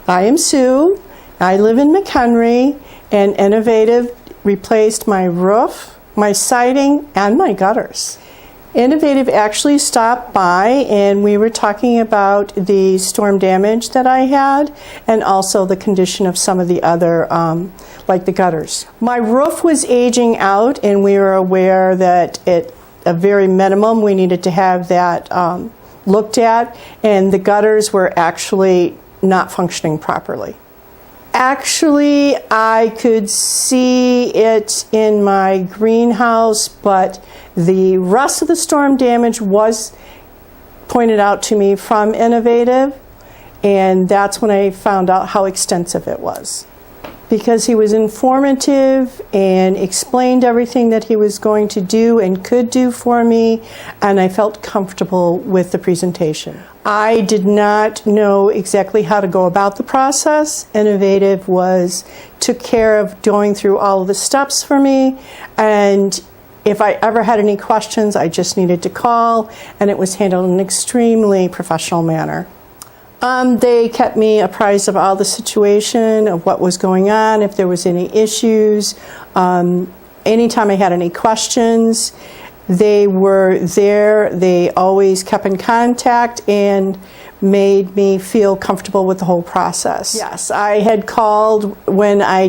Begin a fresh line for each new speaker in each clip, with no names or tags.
I am Sue. I live in Mchenry, and Innovative replaced my roof, my siding, and my gutters. Innovative actually stopped by, and we were talking about the storm damage that I had and also the condition of some of the other, like the gutters. My roof was aging out, and we were aware that at a very minimum we needed to have that looked at, and the gutters were actually not functioning properly. Actually, I could see it in my greenhouse, but the rest of the storm damage was pointed out to me from Innovative, and that's when I found out how extensive it was. Because he was informative and explained everything that he was going to do and could do for me, and I felt comfortable with the presentation. I did not know exactly how to go about the process. Innovative took care of going through all of the steps for me, and if I ever had any questions, I just needed to call, and it was handled in an extremely professional manner. They kept me apprised of all the situation, of what was going on, if there was any issues. Anytime I had any questions, they were there. They always kept in contact and made me feel comfortable with the whole process. Yes, I had called when I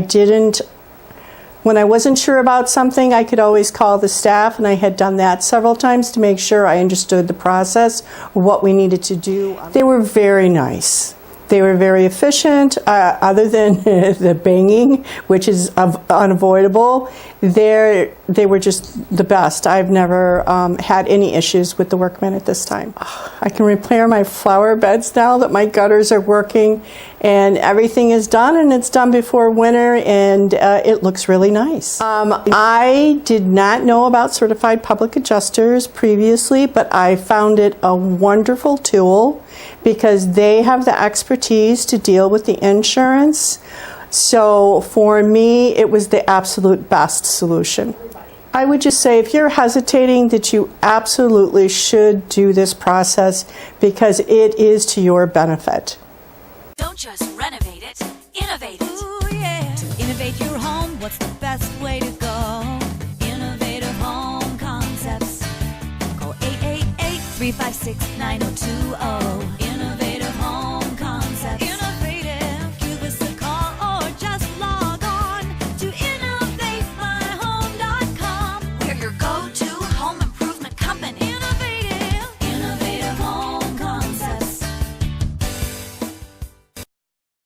wasn't sure about something. I could always call the staff, and I had done that several times to make sure I understood the process, what we needed to do. They were very nice. They were very efficient, other than the banging, which is unavoidable. They were just the best. I've never had any issues with the workmen at this time. I can repair my flower beds now that my gutters are working, and everything is done, and it's done before winter, and it looks really nice. I did not know about certified public adjusters previously, but I found it a wonderful tool because they have the expertise to deal with the insurance. So for me, it was the absolute best solution. I would just say, if you're hesitating, that you absolutely should do this process because it is to your benefit.
Don't just renovate it, innovate it. Ooh, yeah. To innovate your home, what's the best way to go? Innovative Home Concepts. Call 888-356-9020.